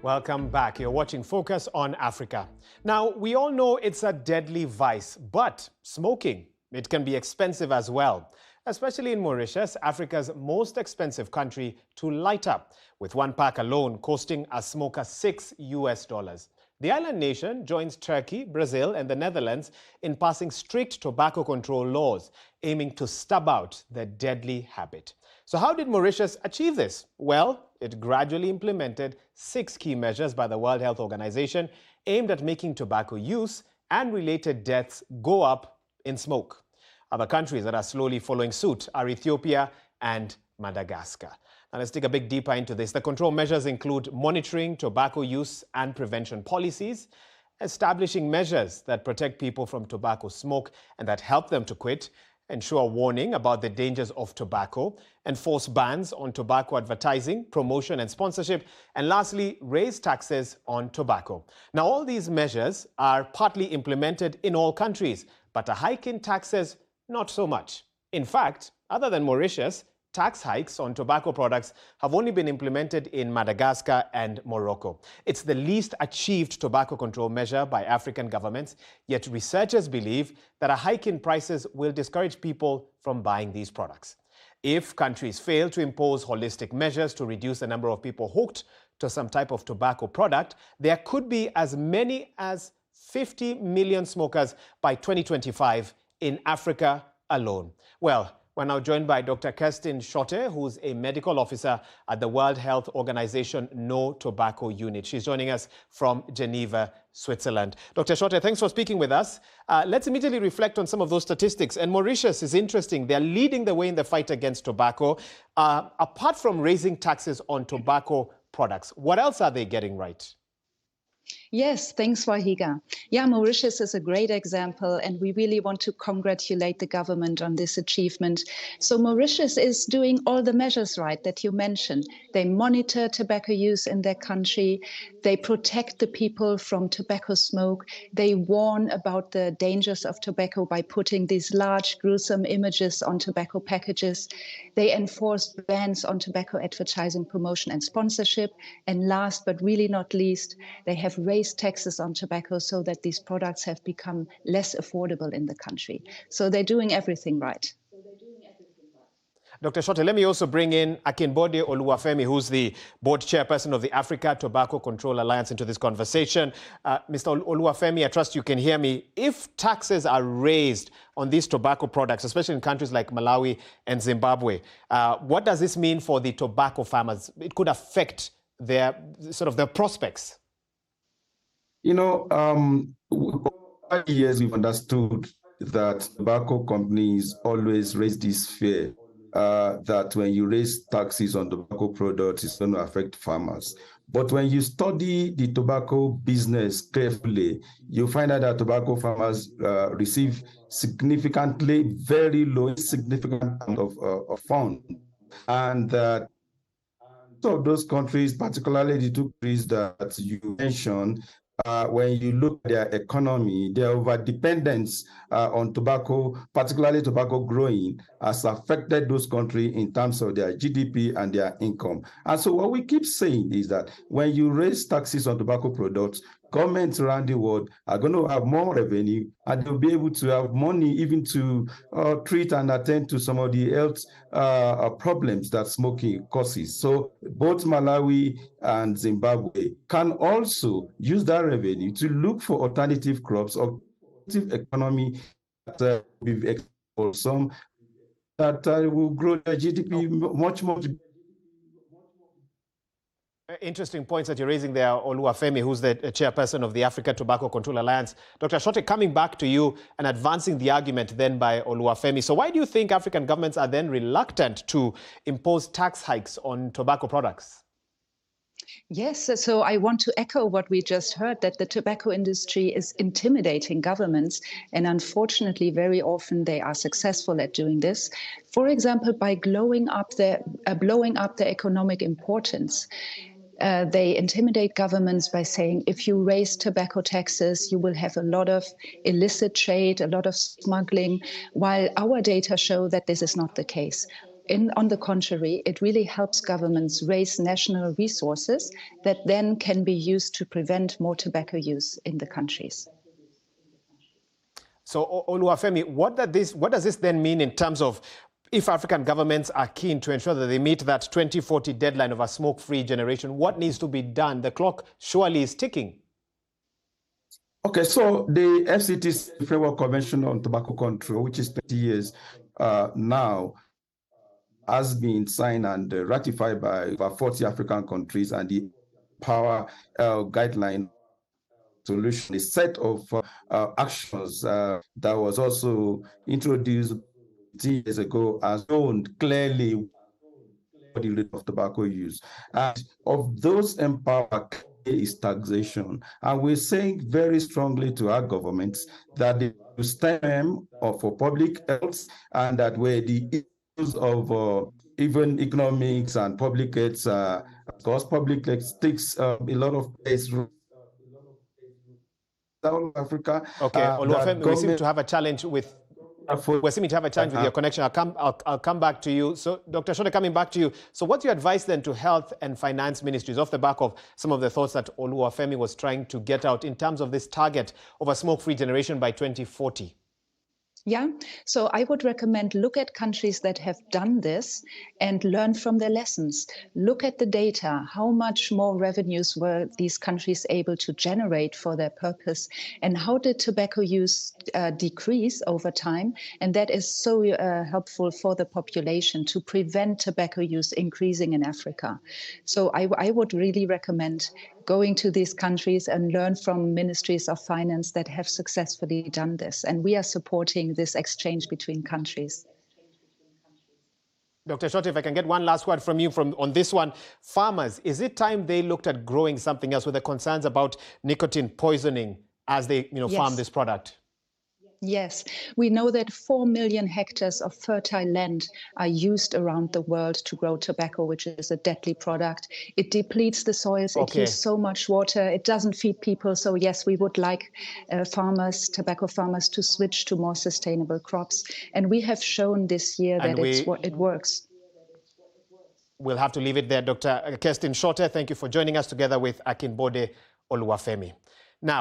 Welcome back. You're watching Focus on Africa. Now, we all know it's a deadly vice, but smoking, it can be expensive as well, especially in Mauritius, Africa's most expensive country to light up, with one pack alone costing a smoker $6. The island nation joins Turkey, Brazil, and the Netherlands in passing strict tobacco control laws, aiming to stub out the deadly habit. So how did Mauritius achieve this? Well, it gradually implemented 6 key measures by the World Health Organization aimed at making tobacco use and related deaths go up in smoke. Other countries that are slowly following suit are Ethiopia and Madagascar. Now let's dig a bit deeper into this. The control measures include monitoring tobacco use and prevention policies, establishing measures that protect people from tobacco smoke and that help them to quit, ensure warning about the dangers of tobacco, enforce bans on tobacco advertising, promotion and sponsorship, and lastly, raise taxes on tobacco. Now, all these measures are partly implemented in all countries, but a hike in taxes, not so much. In fact, other than Mauritius, tax hikes on tobacco products have only been implemented in Madagascar and Morocco. It's the least achieved tobacco control measure by African governments, yet researchers believe that a hike in prices will discourage people from buying these products. If countries fail to impose holistic measures to reduce the number of people hooked to some type of tobacco product, there could be as many as 50 million smokers by 2025 in Africa alone. Well, we're now joined by Dr. Kerstin Schotte, who's a medical officer at the World Health Organization No Tobacco Unit. She's joining us from Geneva, Switzerland. Dr. Schotte, thanks for speaking with us. Let's immediately reflect on some of those statistics. And Mauritius is interesting. They're leading the way in the fight against tobacco. Apart from raising taxes on tobacco products, what else are they getting right? Yes, thanks, Wahiga. Yeah, Mauritius is a great example, and we really want to congratulate the government on this achievement. So Mauritius is doing all the measures right that you mentioned. They monitor tobacco use in their country. They protect the people from tobacco smoke. They warn about the dangers of tobacco by putting these large, gruesome images on tobacco packages. They enforce bans on tobacco advertising, promotion, and sponsorship. And last but really not least, they have raised taxes on tobacco so that these products have become less affordable in the country. So they're doing everything right. Dr. Schotte, let me also bring in Akinbode Oluwafemi, who's the board chairperson of the Africa Tobacco Control Alliance, into this conversation. Mr. Oluwafemi, I trust you can hear me. If taxes are raised on these tobacco products, especially in countries like Malawi and Zimbabwe, what does this mean for the tobacco farmers? It could affect their prospects. You know, over the years we've understood that tobacco companies always raise this fear that when you raise taxes on tobacco products, it's going to affect farmers. But when you study the tobacco business carefully, you find out that tobacco farmers receive significantly very low, insignificant amount of funds, and that of those countries, particularly the 2 countries that you mentioned, when you look at their economy, their overdependence on tobacco, particularly tobacco growing, has affected those countries in terms of their GDP and their income. And so what we keep saying is that when you raise taxes on tobacco products, governments around the world are going to have more revenue, and they'll be able to have money even to treat and attend to some of the health problems that smoking causes. So both Malawi and Zimbabwe can also use that revenue to look for alternative crops or alternative economy that we've exported some that will grow their GDP much more. Interesting points that you're raising there, Oluwafemi, who's the chairperson of the Africa Tobacco Control Alliance. Dr. Schotte, coming back to you and advancing the argument then by Oluwafemi. So why do you think African governments are then reluctant to impose tax hikes on tobacco products? Yes, so I want to echo what we just heard, that the tobacco industry is intimidating governments, and unfortunately, very often they are successful at doing this. For example, by blowing up their economic importance. They intimidate governments by saying, if you raise tobacco taxes, you will have a lot of illicit trade, a lot of smuggling, while our data show that this is not the case. On the contrary, it really helps governments raise national resources that then can be used to prevent more tobacco use in the countries. So, Oluwafemi, what does this then mean in terms of if African governments are keen to ensure that they meet that 2040 deadline of a smoke-free generation? What needs to be done? The clock surely is ticking. Okay, so the FCTC Framework Convention on Tobacco Control, which is 20 years now, has been signed and ratified by over 40 African countries, and the power guideline solution, a set of actions that was also introduced 10 years ago, has shown clearly the rate of tobacco use. And of those empowered is taxation. And we're saying very strongly to our governments that they will stand for public health, and that where the issues of even economics and public health, because public health takes a lot of place. South Africa. Okay, Oluwafemi, we seem to have a challenge with. We seem to have a challenge with your connection. I'll come back to you. So, Dr. Shorteh, coming back to you. So, what's your advice then to health and finance ministries off the back of some of the thoughts that Oluwafemi was trying to get out in terms of this target of a smoke-free generation by 2040? Yeah, so I would recommend look at countries that have done this and learn from their lessons. Look at the data. How much more revenues were these countries able to generate for their purpose? And how did tobacco use decrease over time? And that is so helpful for the population to prevent tobacco use increasing in Africa. So I would really recommend going to these countries and learn from ministries of finance that have successfully done this. And we are supporting this exchange between countries. Dr. Shorteh, if I can get one last word from you on this one. Farmers, is it time they looked at growing something else with the concerns about nicotine poisoning as they farm this product? Yes, we know that 4 million hectares of fertile land are used around the world to grow tobacco, which is a deadly product. It depletes the soils, It uses so much water, it doesn't feed people. So yes, we would like tobacco farmers to switch to more sustainable crops. And we have shown this year that it works. We'll have to leave it there. Dr. Kerstin Shorteh, thank you for joining us together with Akinbode Oluwafemi. Now,